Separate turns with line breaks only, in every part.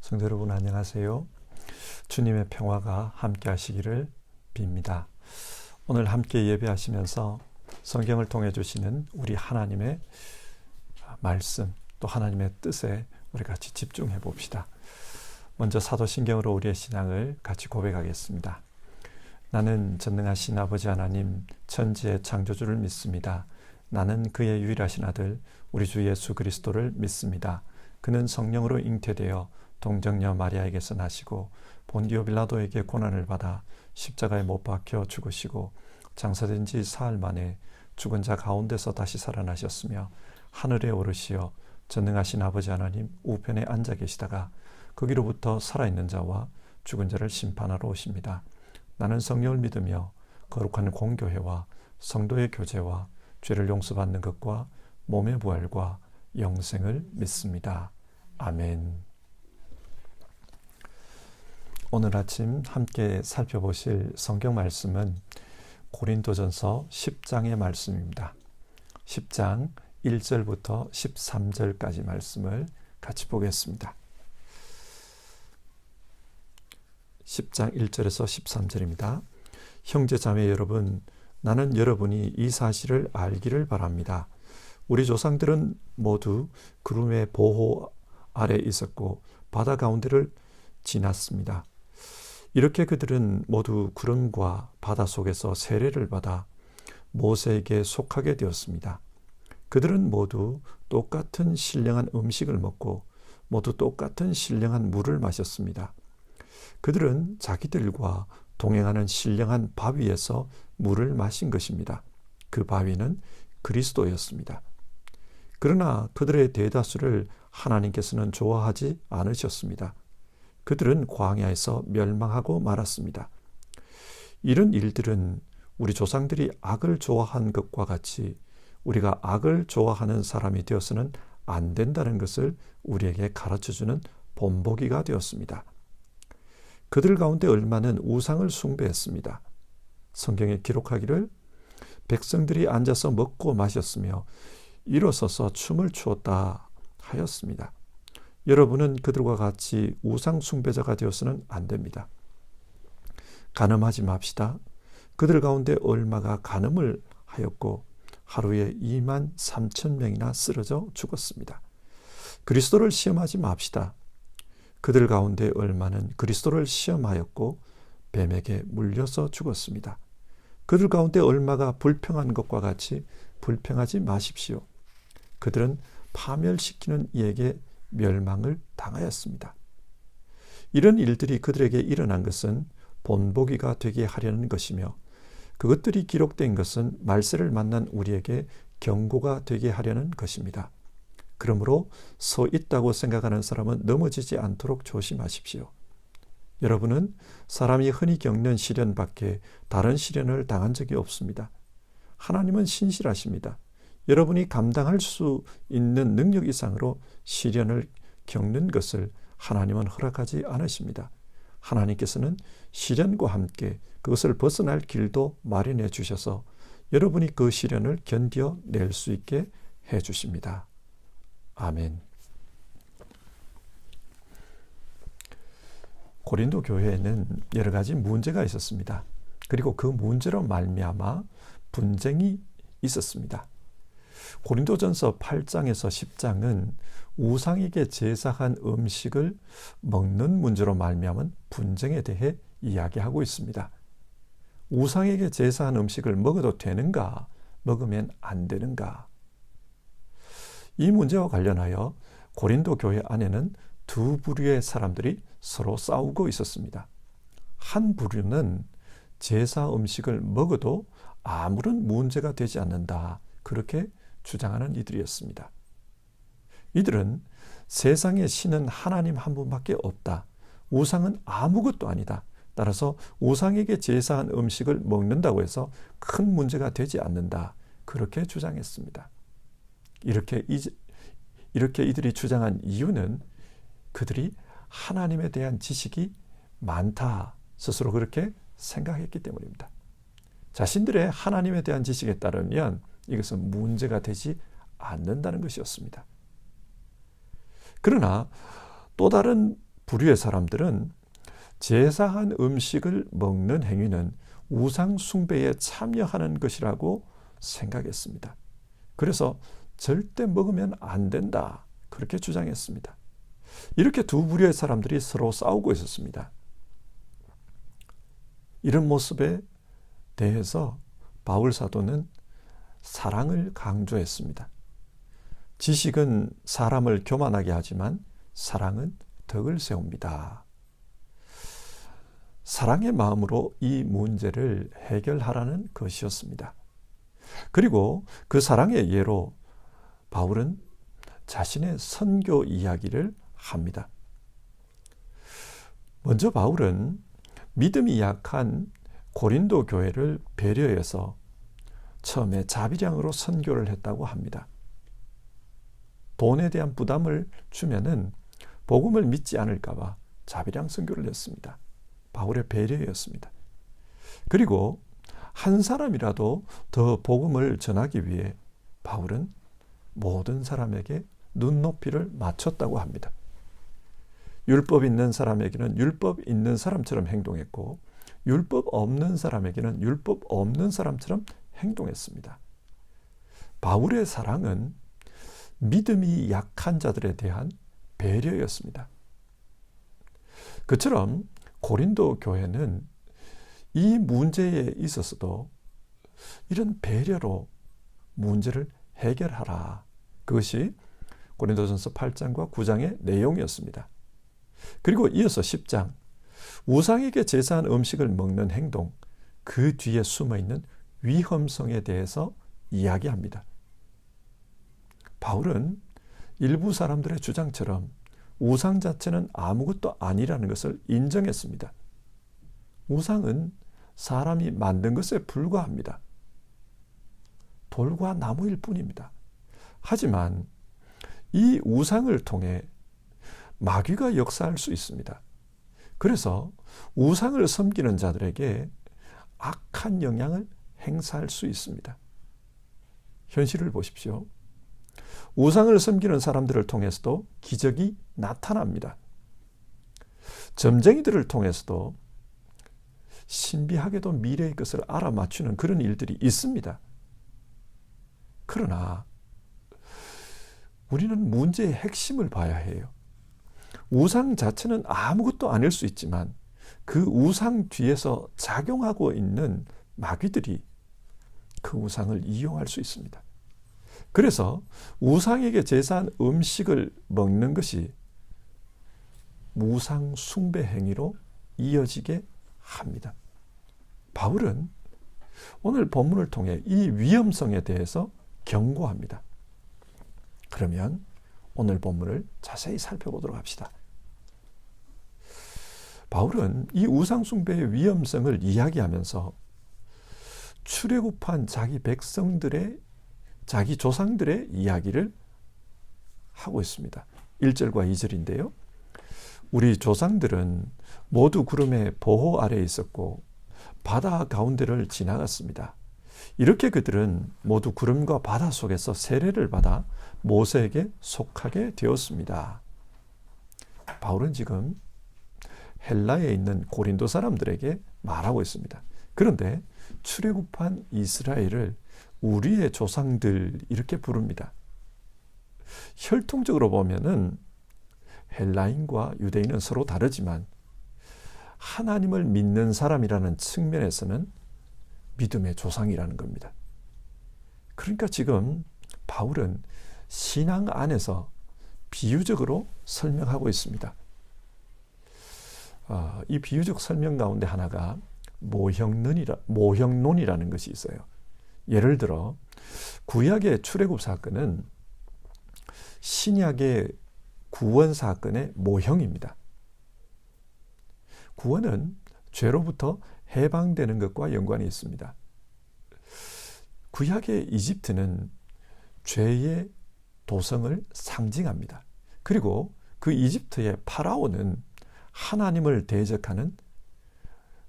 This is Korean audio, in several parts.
성도 여러분 안녕하세요. 주님의 평화가 함께 하시기를 빕니다. 오늘 함께 예배하시면서 성경을 통해 주시는 우리 하나님의 말씀 또 하나님의 뜻에 우리 같이 집중해 봅시다. 먼저 사도신경으로 우리의 신앙을 같이 고백하겠습니다. 나는 전능하신 아버지 하나님 천지의 창조주를 믿습니다. 나는 그의 유일하신 아들 우리 주 예수 그리스도를 믿습니다. 그는 성령으로 잉태되어 동정녀 마리아에게서 나시고 본디오 빌라도에게 고난을 받아 십자가에 못 박혀 죽으시고 장사된 지 사흘 만에 죽은 자 가운데서 다시 살아나셨으며 하늘에 오르시어 전능하신 아버지 하나님 우편에 앉아 계시다가 거기로부터 살아있는 자와 죽은 자를 심판하러 오십니다. 나는 성령을 믿으며 거룩한 공교회와 성도의 교제와 죄를 용서받는 것과 몸의 부활과 영생을 믿습니다. 아멘. 오늘 아침 함께 살펴보실 성경 말씀은 고린도전서 10장의 말씀입니다. 10장 1절부터 13절까지 말씀을 같이 보겠습니다. 10장 1절에서 13절입니다. 형제 자매 여러분, 나는 여러분이 이 사실을 알기를 바랍니다. 우리 조상들은 모두 구름의 보호 아래 있었고 바다 가운데를 지났습니다. 이렇게 그들은 모두 구름과 바다 속에서 세례를 받아 모세에게 속하게 되었습니다. 그들은 모두 똑같은 신령한 음식을 먹고 모두 똑같은 신령한 물을 마셨습니다. 그들은 자기들과 동행하는 신령한 바위에서 물을 마신 것입니다. 그 바위는 그리스도였습니다. 그러나 그들의 대다수를 하나님께서는 좋아하지 않으셨습니다. 그들은 광야에서 멸망하고 말았습니다. 이런 일들은 우리 조상들이 악을 좋아한 것과 같이 우리가 악을 좋아하는 사람이 되어서는 안 된다는 것을 우리에게 가르쳐주는 본보기가 되었습니다. 그들 가운데 얼마는 우상을 숭배했습니다. 성경에 기록하기를 백성들이 앉아서 먹고 마셨으며 일어서서 춤을 추었다 하였습니다. 여러분은 그들과 같이 우상 숭배자가 되어서는 안 됩니다. 간음하지 맙시다. 그들 가운데 얼마가 간음을 하였고 하루에 2만 3천 명이나 쓰러져 죽었습니다. 그리스도를 시험하지 맙시다. 그들 가운데 얼마는 그리스도를 시험하였고 뱀에게 물려서 죽었습니다. 그들 가운데 얼마가 불평한 것과 같이 불평하지 마십시오. 그들은 파멸시키는 이에게 멸망을 당하였습니다. 이런 일들이 그들에게 일어난 것은 본보기가 되게 하려는 것이며 그것들이 기록된 것은 말세를 만난 우리에게 경고가 되게 하려는 것입니다. 그러므로 서 있다고 생각하는 사람은 넘어지지 않도록 조심하십시오. 여러분은 사람이 흔히 겪는 시련 밖에 다른 시련을 당한 적이 없습니다. 하나님은 신실하십니다. 여러분이 감당할 수 있는 능력 이상으로 시련을 겪는 것을 하나님은 허락하지 않으십니다. 하나님께서는 시련과 함께 그것을 벗어날 길도 마련해 주셔서 여러분이 그 시련을 견뎌낼 수 있게 해 주십니다. 아멘. 고린도 교회에는 여러 가지 문제가 있었습니다. 그리고 그 문제로 말미암아 분쟁이 있었습니다. 고린도전서 8장에서 10장은 우상에게 제사한 음식을 먹는 문제로 말미암은 분쟁에 대해 이야기하고 있습니다. 우상에게 제사한 음식을 먹어도 되는가, 먹으면 안 되는가? 이 문제와 관련하여 고린도 교회 안에는 두 부류의 사람들이 서로 싸우고 있었습니다. 한 부류는 제사 음식을 먹어도 아무런 문제가 되지 않는다. 그렇게 주장하는 이들이었습니다. 이들은 세상의 신은 하나님 한 분밖에 없다. 우상은 아무것도 아니다. 따라서 우상에게 제사한 음식을 먹는다고 해서 큰 문제가 되지 않는다. 그렇게 주장했습니다. 이렇게 이들이 주장한 이유는 그들이 하나님에 대한 지식이 많다. 스스로 그렇게 생각했기 때문입니다. 자신들의 하나님에 대한 지식에 따르면 이것은 문제가 되지 않는다는 것이었습니다. 그러나 또 다른 불의의 사람들은 제사한 음식을 먹는 행위는 우상 숭배에 참여하는 것이라고 생각했습니다. 그래서 절대 먹으면 안 된다, 그렇게 주장했습니다. 이렇게 두 부류의 사람들이 서로 싸우고 있었습니다. 이런 모습에 대해서 바울 사도는 사랑을 강조했습니다. 지식은 사람을 교만하게 하지만 사랑은 덕을 세웁니다. 사랑의 마음으로 이 문제를 해결하라는 것이었습니다. 그리고 그 사랑의 예로 바울은 자신의 선교 이야기를 합니다. 먼저 바울은 믿음이 약한 고린도 교회를 배려해서 처음에 자비량으로 선교를 했다고 합니다. 돈에 대한 부담을 주면은 복음을 믿지 않을까 봐 자비량 선교를 했습니다. 바울의 배려였습니다. 그리고 한 사람이라도 더 복음을 전하기 위해 바울은 모든 사람에게 눈높이를 맞췄다고 합니다. 율법 있는 사람에게는 율법 있는 사람처럼 행동했고, 율법 없는 사람에게는 율법 없는 사람처럼 행동했습니다. 바울의 사랑은 믿음이 약한 자들에 대한 배려였습니다. 그처럼 고린도 교회는 이 문제에 있어서도 이런 배려로 문제를 해결하라, 그것이 고린도전서 8장과 9장의 내용이었습니다. 그리고 이어서 10장, 우상에게 제사한 음식을 먹는 행동, 그 뒤에 숨어있는 위험성에 대해서 이야기합니다. 바울은 일부 사람들의 주장처럼 우상 자체는 아무것도 아니라는 것을 인정했습니다. 우상은 사람이 만든 것에 불과합니다. 돌과 나무일 뿐입니다. 하지만 이 우상을 통해 마귀가 역사할 수 있습니다. 그래서 우상을 섬기는 자들에게 악한 영향을 행사할 수 있습니다. 현실을 보십시오. 우상을 섬기는 사람들을 통해서도 기적이 나타납니다. 점쟁이들을 통해서도 신비하게도 미래의 것을 알아맞추는 그런 일들이 있습니다. 그러나 우리는 문제의 핵심을 봐야 해요. 우상 자체는 아무것도 아닐 수 있지만 그 우상 뒤에서 작용하고 있는 마귀들이 그 우상을 이용할 수 있습니다. 그래서 우상에게 제사한 음식을 먹는 것이 우상 숭배 행위로 이어지게 합니다. 바울은 오늘 본문을 통해 이 위험성에 대해서 경고합니다. 그러면 오늘 본문을 자세히 살펴보도록 합시다. 바울은 이 우상 숭배의 위험성을 이야기하면서 출애굽한 자기 백성들의, 자기 조상들의 이야기를 하고 있습니다. 1절과 2절인데요. 우리 조상들은 모두 구름의 보호 아래에 있었고 바다 가운데를 지나갔습니다. 이렇게 그들은 모두 구름과 바다 속에서 세례를 받아 모세에게 속하게 되었습니다. 바울은 지금 헬라에 있는 고린도 사람들에게 말하고 있습니다. 그런데 출애굽한 이스라엘을 우리의 조상들 이렇게 부릅니다. 혈통적으로 보면은 헬라인과 유대인은 서로 다르지만 하나님을 믿는 사람이라는 측면에서는 믿음의 조상이라는 겁니다. 그러니까 지금 바울은 신앙 안에서 비유적으로 설명하고 있습니다. 이 비유적 설명 가운데 하나가 모형론이라는 것이 있어요. 예를 들어 구약의 출애굽 사건은 신약의 구원 사건의 모형입니다. 구원은 죄로부터 해방되는 것과 연관이 있습니다. 구약의 이집트는 죄의 도성을 상징합니다. 그리고 그 이집트의 파라오는 하나님을 대적하는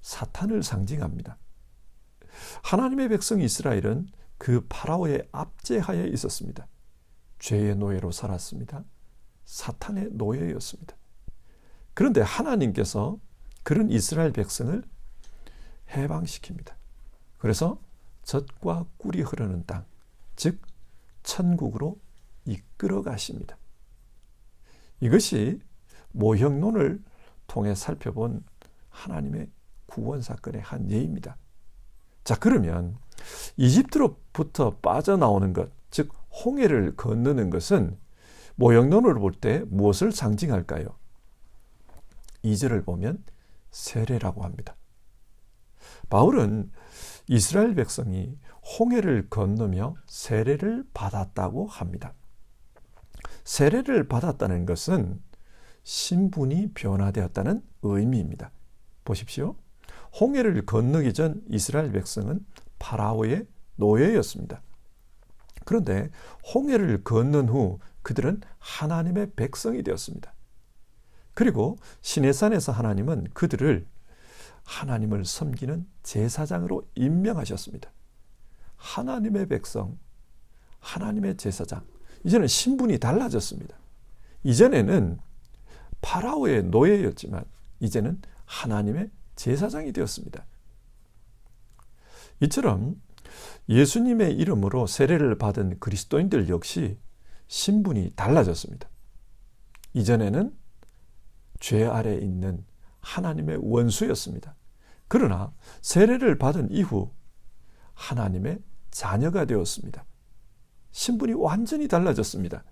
사탄을 상징합니다. 하나님의 백성 이스라엘은 그 파라오의 압제하에 있었습니다. 죄의 노예로 살았습니다. 사탄의 노예였습니다. 그런데 하나님께서 그런 이스라엘 백성을 해방시킵니다. 그래서 젖과 꿀이 흐르는 땅, 즉 천국으로 이끌어 가십니다. 이것이 모형론을 통해 살펴본 하나님의 구원 사건의 한 예입니다. 자, 그러면 이집트로부터 빠져나오는 것, 즉 홍해를 건너는 것은 모형론으로 볼 때 무엇을 상징할까요? 2절을 보면 세례라고 합니다. 바울은 이스라엘 백성이 홍해를 건너며 세례를 받았다고 합니다. 세례를 받았다는 것은 신분이 변화되었다는 의미입니다. 보십시오. 홍해를 건너기 전 이스라엘 백성은 파라오의 노예였습니다. 그런데 홍해를 건넌 후 그들은 하나님의 백성이 되었습니다. 그리고 시내산에서 하나님은 그들을 하나님을 섬기는 제사장으로 임명하셨습니다. 하나님의 백성, 하나님의 제사장. 이제는 신분이 달라졌습니다. 이전에는 파라오의 노예였지만 이제는 하나님의 제사장이 되었습니다. 이처럼 예수님의 이름으로 세례를 받은 그리스도인들 역시 신분이 달라졌습니다. 이전에는 죄 아래에 있는 하나님의 원수였습니다. 그러나 세례를 받은 이후 하나님의 자녀가 되었습니다. 신분이 완전히 달라졌습니다.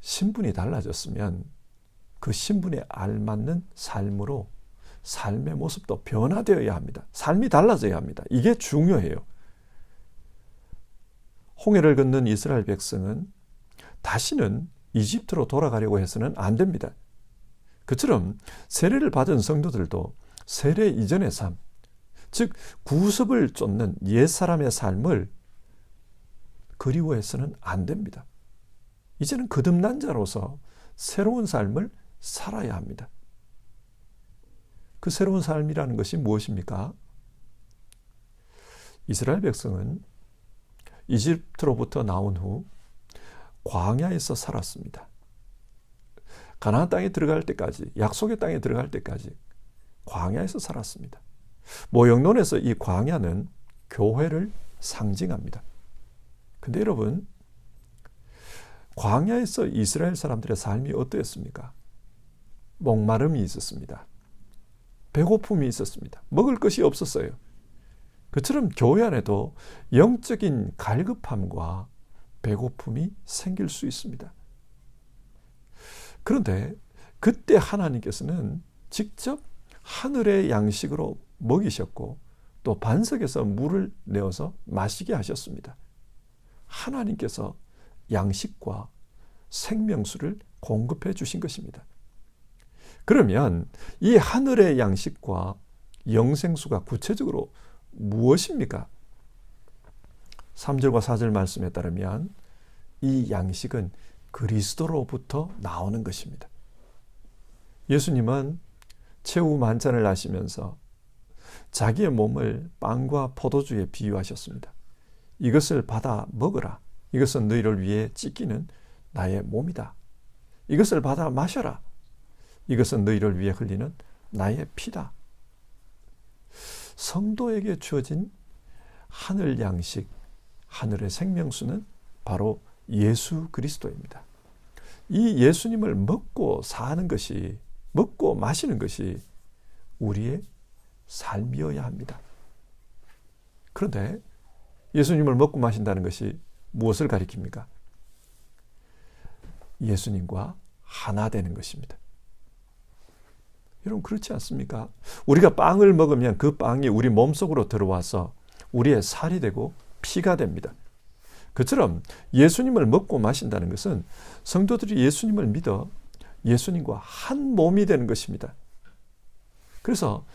신분이 달라졌으면 그 신분에 알맞는 삶으로 삶의 모습도 변화되어야 합니다. 삶이 달라져야 합니다. 이게 중요해요. 홍해를 건넌 이스라엘 백성은 다시는 이집트로 돌아가려고 해서는 안 됩니다. 그처럼 세례를 받은 성도들도 세례 이전의 삶, 즉 구습을 쫓는 옛사람의 삶을 그리워해서는 안 됩니다. 이제는 거듭난 자로서 새로운 삶을 살아야 합니다. 그 새로운 삶이라는 것이 무엇입니까? 이스라엘 백성은 이집트로부터 나온 후 광야에서 살았습니다. 가나안 땅에 들어갈 때까지, 약속의 땅에 들어갈 때까지 광야에서 살았습니다. 모형론에서 이 광야는 교회를 상징합니다. 근데 여러분, 광야에서 이스라엘 사람들의 삶이 어떠했습니까? 목마름이 있었습니다. 배고픔이 있었습니다. 먹을 것이 없었어요. 그처럼 교회 안에도 영적인 갈급함과 배고픔이 생길 수 있습니다. 그런데 그때 하나님께서는 직접 하늘의 양식으로 먹이셨고 또 반석에서 물을 내어서 마시게 하셨습니다. 하나님께서 양식과 생명수를 공급해 주신 것입니다. 그러면 이 하늘의 양식과 영생수가 구체적으로 무엇입니까? 3절과 4절 말씀에 따르면 이 양식은 그리스도로부터 나오는 것입니다. 예수님은 최후 만찬을 하시면서 자기의 몸을 빵과 포도주에 비유하셨습니다. 이것을 받아 먹으라. 이것은 너희를 위해 찢기는 나의 몸이다. 이것을 받아 마셔라. 이것은 너희를 위해 흘리는 나의 피다. 성도에게 주어진 하늘 양식, 하늘의 생명수는 바로 예수 그리스도입니다. 이 예수님을 먹고 사는 것이, 먹고 마시는 것이 우리의 삶이어야 합니다. 그런데 예수님을 먹고 마신다는 것이 무엇을 가리킵니까? 예수님과 하나 되는 것입니다. 여러분, 그렇지 않습니까? 우리가 빵을 먹으면 그 빵이 우리 몸속으로 들어와서 우리의 살이 되고 피가 됩니다. 그처럼 예수님을 먹고 마신다는 것은 성도들이 예수님을 믿어 예수님과 한 몸이 되는 것입니다. 그래서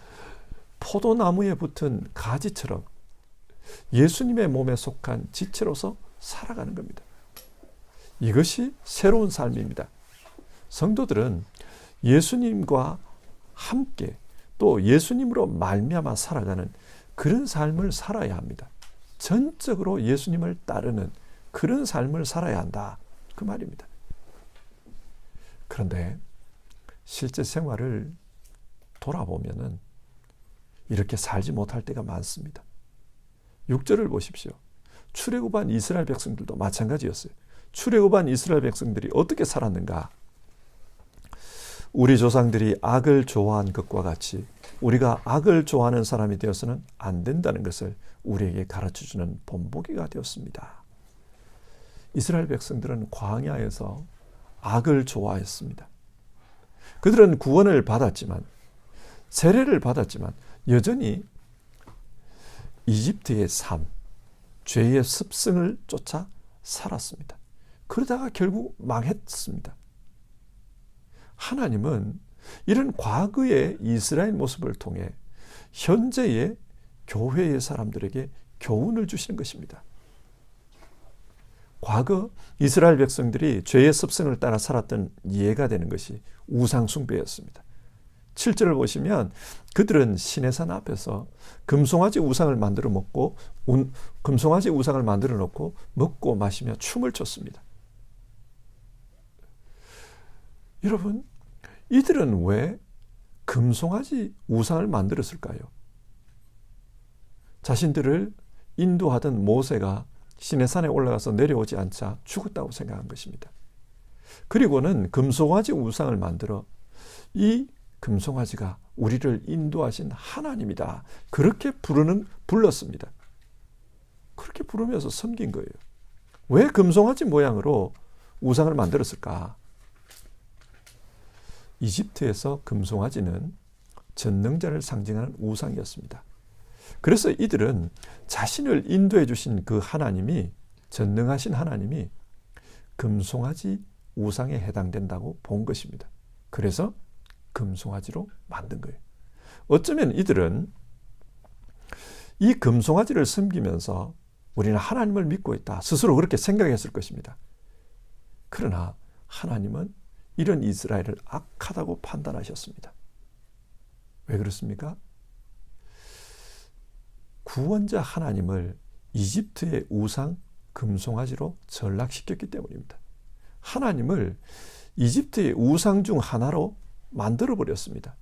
포도나무에 붙은 가지처럼 예수님의 몸에 속한 지체로서 살아가는 겁니다. 이것이 새로운 삶입니다. 성도들은 예수님과 함께 또 예수님으로 말미암아 살아가는 그런 삶을 살아야 합니다. 전적으로 예수님을 따르는 그런 삶을 살아야 한다. 그 말입니다. 그런데 실제 생활을 돌아보면은 이렇게 살지 못할 때가 많습니다. 6절을 보십시오. 출애굽한 이스라엘 백성들도 마찬가지였어요. 출애굽한 이스라엘 백성들이 어떻게 살았는가? 우리 조상들이 악을 좋아한 것과 같이 우리가 악을 좋아하는 사람이 되어서는 안 된다는 것을 우리에게 가르쳐주는 본보기가 되었습니다. 이스라엘 백성들은 광야에서 악을 좋아했습니다. 그들은 구원을 받았지만, 세례를 받았지만 여전히 이집트의 삶, 죄의 습성을 쫓아 살았습니다. 그러다가 결국 망했습니다. 하나님은 이런 과거의 이스라엘 모습을 통해 현재의 교회의 사람들에게 교훈을 주시는 것입니다. 과거 이스라엘 백성들이 죄의 습성을 따라 살았던 예가 되는 것이 우상 숭배였습니다. 7절을 보시면 그들은 시내산 앞에서 금송아지 우상을 만들어 놓고 먹고 마시며 춤을 췄습니다. 여러분, 이들은 왜 금송아지 우상을 만들었을까요? 자신들을 인도하던 모세가 시내산에 올라가서 내려오지 않자 죽었다고 생각한 것입니다. 그리고는 금송아지 우상을 만들어 이 금송아지가 우리를 인도하신 하나님이다, 그렇게 불렀습니다. 그렇게 부르면서 섬긴 거예요. 왜 금송아지 모양으로 우상을 만들었을까? 이집트에서 금송아지는 전능자를 상징하는 우상이었습니다. 그래서 이들은 자신을 인도해 주신 그 하나님이, 전능하신 하나님이 금송아지 우상에 해당된다고 본 것입니다. 그래서 금송아지로 만든 거예요. 어쩌면 이들은 이 금송아지를 섬기면서 우리는 하나님을 믿고 있다, 스스로 그렇게 생각했을 것입니다. 그러나 하나님은 이런 이스라엘을 악하다고 판단하셨습니다. 왜 그렇습니까? 구원자 하나님을 이집트의 우상 금송아지로 전락시켰기 때문입니다. 하나님을 이집트의 우상 중 하나로 만들어버렸습니다.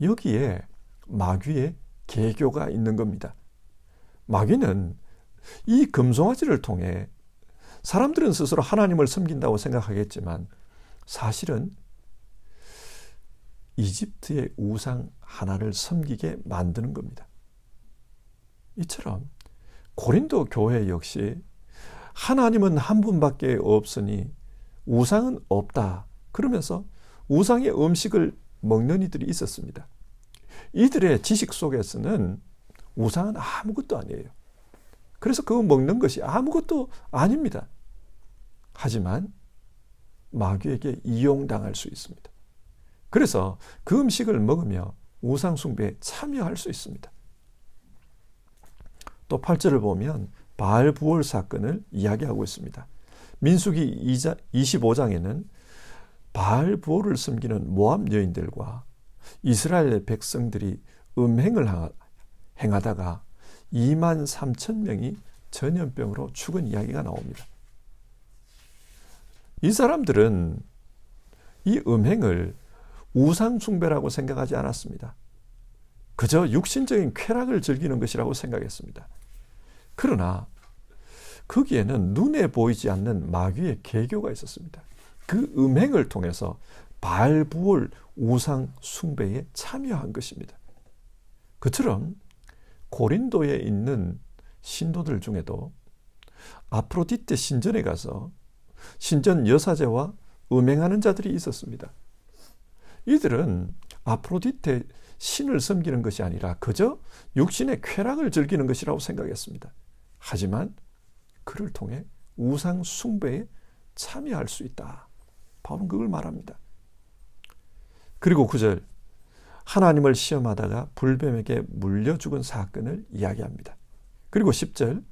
여기에 마귀의 계교가 있는 겁니다. 마귀는 이 금송아지를 통해 사람들은 스스로 하나님을 섬긴다고 생각하겠지만 사실은 이집트의 우상 하나를 섬기게 만드는 겁니다. 이처럼 고린도 교회 역시 하나님은 한 분밖에 없으니 우상은 없다, 그러면서 우상의 음식을 먹는 이들이 있었습니다. 이들의 지식 속에서는 우상은 아무것도 아니에요. 그래서 그거 먹는 것이 아무것도 아닙니다. 하지만 마귀에게 이용당할 수 있습니다. 그래서 그 음식을 먹으며 우상 숭배에 참여할 수 있습니다. 또 8절을 보면 바알 부올 사건을 이야기하고 있습니다. 민수기 25장에는 바알 부올을 섬기는 모압 여인들과 이스라엘 백성들이 음행을 행하다가 2만 3천 명이 전염병으로 죽은 이야기가 나옵니다. 이 사람들은 이 음행을 우상 숭배라고 생각하지 않았습니다. 그저 육신적인 쾌락을 즐기는 것이라고 생각했습니다. 그러나 거기에는 눈에 보이지 않는 마귀의 계교가 있었습니다. 그 음행을 통해서 바알 부올 우상 숭배에 참여한 것입니다. 그처럼 고린도에 있는 신도들 중에도 아프로디테 신전에 가서 신전 여사제와 음행하는 자들이 있었습니다. 이들은 아프로디테 신을 섬기는 것이 아니라 그저 육신의 쾌락을 즐기는 것이라고 생각했습니다. 하지만 그를 통해 우상 숭배에 참여할 수 있다, 바울은 그걸 말합니다. 그리고 9절, 하나님을 시험하다가 불뱀에게 물려 죽은 사건을 이야기합니다. 그리고 10절,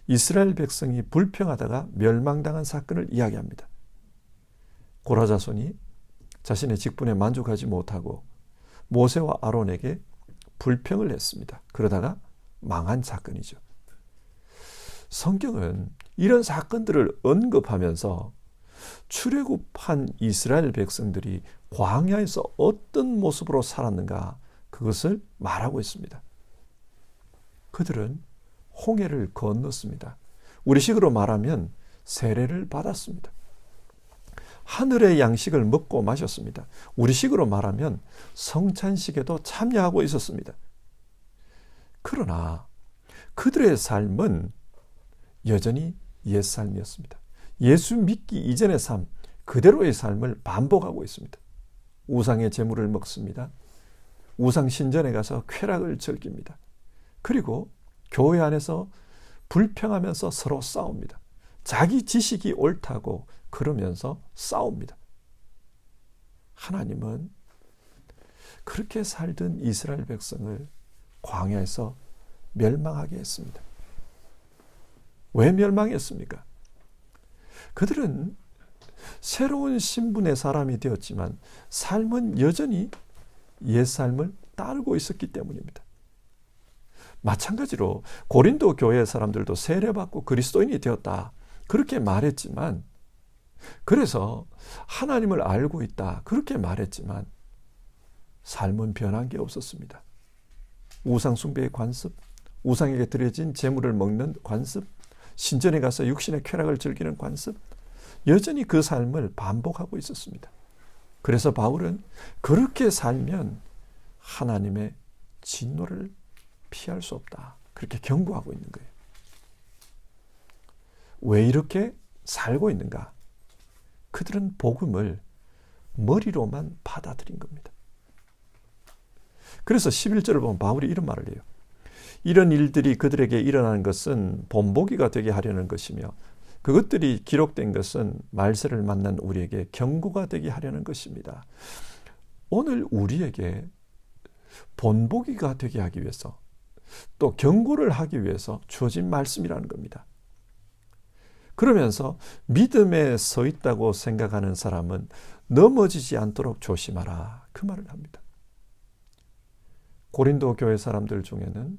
이스라엘 백성이 불평하다가 멸망당한 사건을 이야기합니다. 고라 자손이 자신의 직분에 만족하지 못하고 모세와 아론에게 불평을 했습니다. 그러다가 망한 사건이죠. 성경은 이런 사건들을 언급하면서 출애굽한 이스라엘 백성들이 광야에서 어떤 모습으로 살았는가, 그것을 말하고 있습니다. 그들은 홍해를 건넜습니다. 우리식으로 말하면 세례를 받았습니다. 하늘의 양식을 먹고 마셨습니다. 우리식으로 말하면 성찬식에도 참여하고 있었습니다. 그러나 그들의 삶은 여전히 옛삶이었습니다. 예수 믿기 이전의 삶, 그대로의 삶을 반복하고 있습니다. 우상의 제물을 먹습니다. 우상 신전에 가서 쾌락을 즐깁니다. 그리고 교회 안에서 불평하면서 서로 싸웁니다. 자기 지식이 옳다고 그러면서 싸웁니다. 하나님은 그렇게 살던 이스라엘 백성을 광야에서 멸망하게 했습니다. 왜 멸망했습니까? 그들은 새로운 신분의 사람이 되었지만 삶은 여전히 옛삶을 따르고 있었기 때문입니다. 마찬가지로 고린도 교회 사람들도 세례받고 그리스도인이 되었다, 그렇게 말했지만, 그래서 하나님을 알고 있다, 그렇게 말했지만 삶은 변한 게 없었습니다. 우상 숭배의 관습, 우상에게 드려진 제물을 먹는 관습, 신전에 가서 육신의 쾌락을 즐기는 관습, 여전히 그 삶을 반복하고 있었습니다. 그래서 바울은 그렇게 살면 하나님의 진노를 피할 수 없다, 그렇게 경고하고 있는 거예요. 왜 이렇게 살고 있는가? 그들은 복음을 머리로만 받아들인 겁니다. 그래서 11절을 보면 바울이 이런 말을 해요. 이런 일들이 그들에게 일어나는 것은 본보기가 되게 하려는 것이며 그것들이 기록된 것은 말세를 만난 우리에게 경고가 되게 하려는 것입니다. 오늘 우리에게 본보기가 되게 하기 위해서, 또 경고를 하기 위해서 주어진 말씀이라는 겁니다. 그러면서 믿음에 서 있다고 생각하는 사람은 넘어지지 않도록 조심하라, 그 말을 합니다. 고린도 교회 사람들 중에는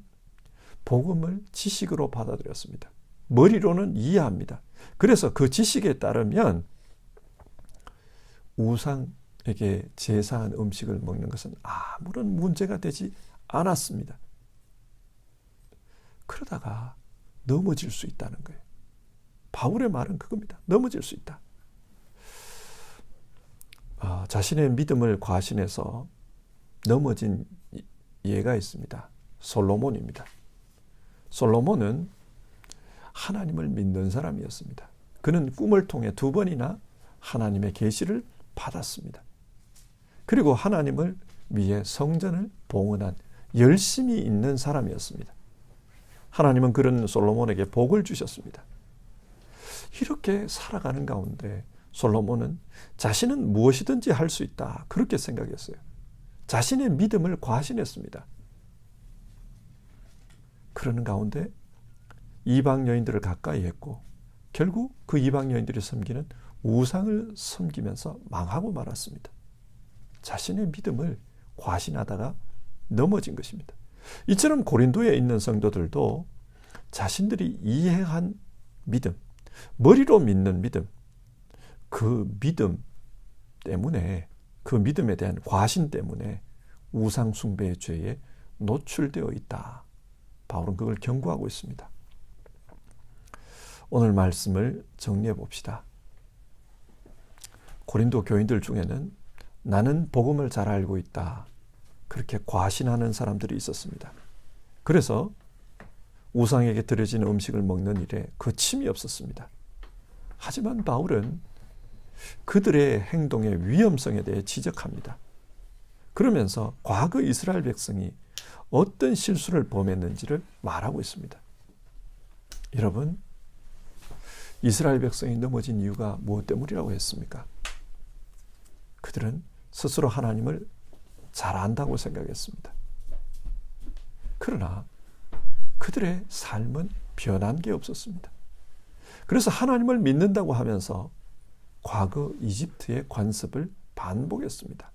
복음을 지식으로 받아들였습니다. 머리로는 이해합니다. 그래서 그 지식에 따르면 우상에게 제사한 음식을 먹는 것은 아무런 문제가 되지 않았습니다. 그러다가 넘어질 수 있다는 거예요. 바울의 말은 그겁니다. 넘어질 수 있다. 자신의 믿음을 과신해서 넘어진 예가 있습니다. 솔로몬입니다. 솔로몬은 하나님을 믿는 사람이었습니다. 그는 꿈을 통해 2번이나 하나님의 계시를 받았습니다. 그리고 하나님을 위해 성전을 봉헌한 열심히 있는 사람이었습니다. 하나님은 그런 솔로몬에게 복을 주셨습니다. 이렇게 살아가는 가운데 솔로몬은 자신은 무엇이든지 할 수 있다, 그렇게 생각했어요. 자신의 믿음을 과신했습니다. 그러는 가운데 이방 여인들을 가까이 했고 결국 그 이방 여인들이 섬기는 우상을 섬기면서 망하고 말았습니다. 자신의 믿음을 과신하다가 넘어진 것입니다. 이처럼 고린도에 있는 성도들도 자신들이 이해한 믿음, 머리로 믿는 믿음, 그 믿음 때문에, 그 믿음에 대한 과신 때문에 우상 숭배의 죄에 노출되어 있다. 바울은 그걸 경고하고 있습니다. 오늘 말씀을 정리해 봅시다. 고린도 교인들 중에는 나는 복음을 잘 알고 있다, 그렇게 과신하는 사람들이 있었습니다. 그래서 우상에게 드려지는 음식을 먹는 일에 거침이 없었습니다. 하지만 바울은 그들의 행동의 위험성에 대해 지적합니다. 그러면서 과거 이스라엘 백성이 어떤 실수를 범했는지를 말하고 있습니다. 여러분, 이스라엘 백성이 넘어진 이유가 무엇 때문이라고 했습니까? 그들은 스스로 하나님을 잘 안다고 생각했습니다. 그러나 그들의 삶은 변한 게 없었습니다. 그래서 하나님을 믿는다고 하면서 과거 이집트의 관습을 반복했습니다.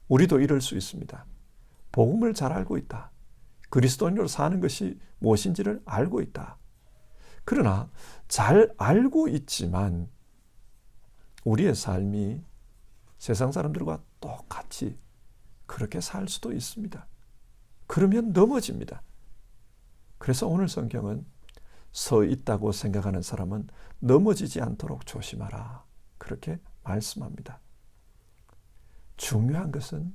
우리도 이럴 수 있습니다. 복음을 잘 알고 있다. 그리스도인으로 사는 것이 무엇인지를 알고 있다. 그러나 잘 알고 있지만 우리의 삶이 세상 사람들과 똑같이 그렇게 살 수도 있습니다. 그러면 넘어집니다. 그래서 오늘 성경은 서 있다고 생각하는 사람은 넘어지지 않도록 조심하라. 그렇게 말씀합니다. 중요한 것은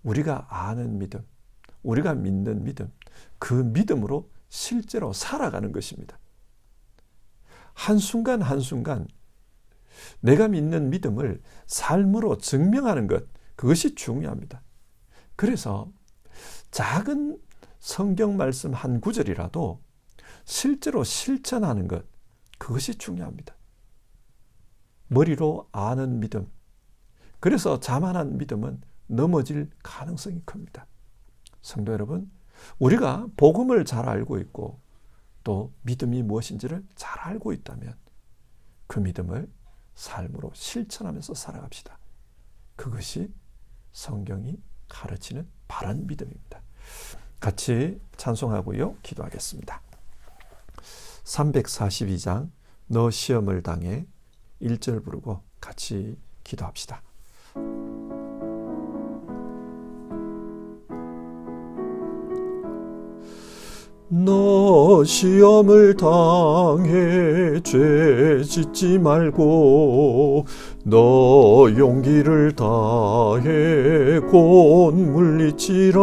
우리가 아는 믿음, 우리가 믿는 믿음, 그 믿음으로 실제로 살아가는 것입니다. 한순간 한순간 내가 믿는 믿음을 삶으로 증명하는 것, 그것이 중요합니다. 그래서 작은 성경 말씀 한 구절이라도 실제로 실천하는 것, 그것이 중요합니다. 머리로 아는 믿음, 그래서 자만한 믿음은 넘어질 가능성이 큽니다. 성도 여러분, 우리가 복음을 잘 알고 있고 또 믿음이 무엇인지를 잘 알고 있다면 그 믿음을 삶으로 실천하면서 살아갑시다. 그것이 성경이 가르치는 바른 믿음입니다. 같이 찬송하고요, 기도하겠습니다. 342장 너 시험을 당해 1절 부르고 같이 기도합시다. 너 시험을 당해 죄 짓지 말고 너 용기를 다해 곧 물리치라.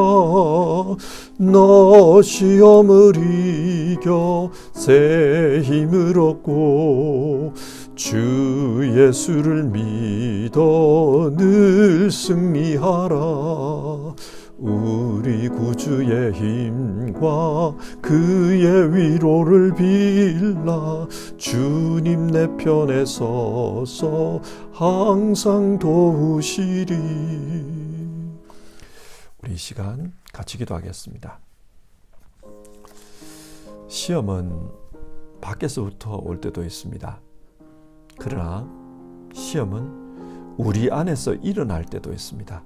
너 시험을 이겨 새 힘을 얻고 주 예수를 믿어 늘 승리하라. 우리 구주의 힘과 그의 위로를 빌라. 주님 내 편에 서서 항상 도우시리. 우리 이 시간 같이 기도하겠습니다. 시험은 밖에서부터 올 때도 있습니다. 그러나 시험은 우리 안에서 일어날 때도 있습니다.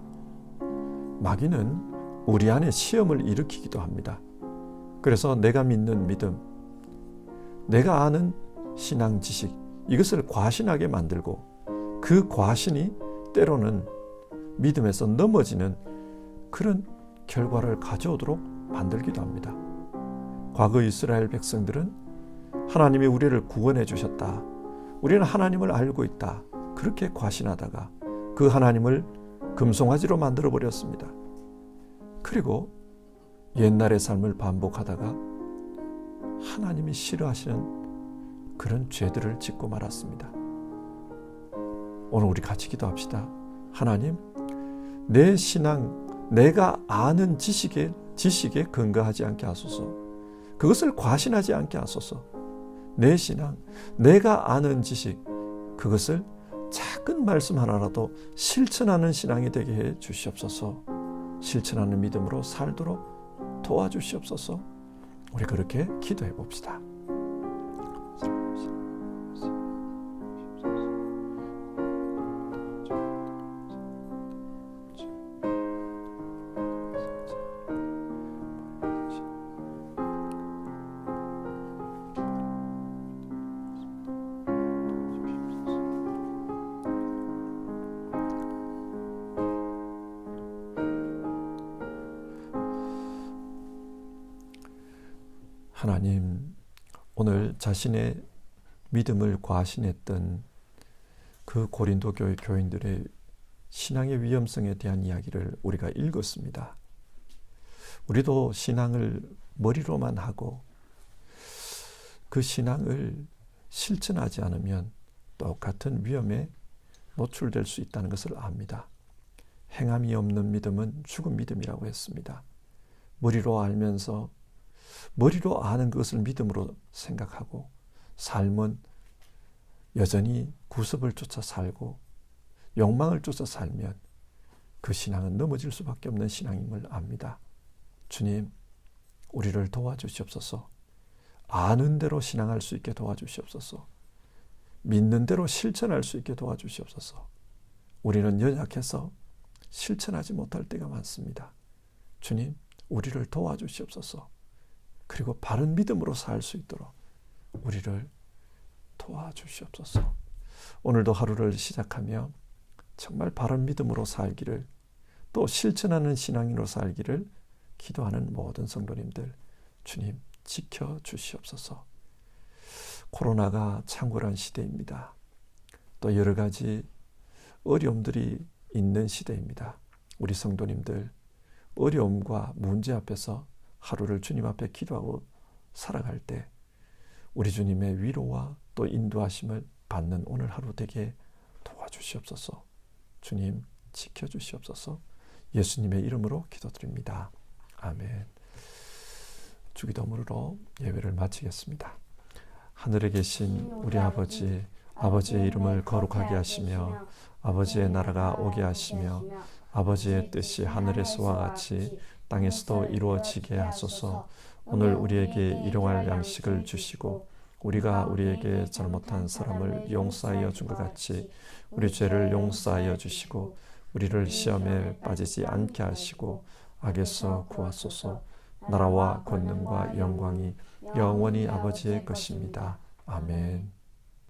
마귀는 우리 안에 시험을 일으키기도 합니다. 그래서 내가 믿는 믿음, 내가 아는 신앙 지식, 이것을 과신하게 만들고 그 과신이 때로는 믿음에서 넘어지는 그런 결과를 가져오도록 만들기도 합니다. 과거 이스라엘 백성들은 하나님이 우리를 구원해 주셨다, 우리는 하나님을 알고 있다, 그렇게 과신하다가 그 하나님을 금송아지로 만들어 버렸습니다. 그리고 옛날의 삶을 반복하다가 하나님이 싫어하시는 그런 죄들을 짓고 말았습니다. 오늘 우리 같이 기도합시다. 하나님, 내 신앙, 내가 아는 지식에 근거하지 않게 하소서. 그것을 과신하지 않게 하소서. 내 신앙, 내가 아는 지식, 그것을 작은 말씀 하나라도 실천하는 신앙이 되게 해 주시옵소서. 실천하는 믿음으로 살도록 도와주시옵소서. 우리 그렇게 기도해 봅시다. 하나님, 오늘 자신의 믿음을 과신했던 그 고린도 교회 교인들의 신앙의 위험성에 대한 이야기를 우리가 읽었습니다. 우리도 신앙을 머리로만 하고 그 신앙을 실천하지 않으면 똑같은 위험에 노출될 수 있다는 것을 압니다. 행함이 없는 믿음은 죽은 믿음이라고 했습니다. 머리로 알면서 머리로 아는 것을 믿음으로 생각하고 삶은 여전히 구습을 쫓아 살고 욕망을 쫓아 살면 그 신앙은 넘어질 수밖에 없는 신앙임을 압니다. 주님, 우리를 도와주시옵소서. 아는 대로 신앙할 수 있게 도와주시옵소서. 믿는 대로 실천할 수 있게 도와주시옵소서. 우리는 연약해서 실천하지 못할 때가 많습니다. 주님, 우리를 도와주시옵소서. 그리고 바른 믿음으로 살 수 있도록 우리를 도와주시옵소서. 오늘도 하루를 시작하며 정말 바른 믿음으로 살기를, 또 실천하는 신앙인으로 살기를 기도하는 모든 성도님들, 주님 지켜주시옵소서. 코로나가 창궐한 시대입니다. 또 여러 가지 어려움들이 있는 시대입니다. 우리 성도님들 어려움과 문제 앞에서 하루를 주님 앞에 기도하고 살아갈 때 우리 주님의 위로와 또 인도하심을 받는 오늘 하루 되게 도와주시옵소서. 주님 지켜주시옵소서. 예수님의 이름으로 기도드립니다. 아멘. 주기도문으로 예배를 마치겠습니다. 하늘에 계신 우리 아버지, 아버지의 이름을 거룩하게 하시며 아버지의 나라가 오게 하시며 아버지의 뜻이 하늘에서와 같이 땅에서도 이루어지게 하소서. 오늘 우리에게 일용할 양식을 주시고 우리가 우리에게 잘못한 사람을 용서하여 준 것 같이 우리 죄를 용서하여 주시고 우리를 시험에 빠지지 않게 하시고 악에서 구하소서. 나라와 권능과 영광이 영원히 아버지의 것입니다. 아멘.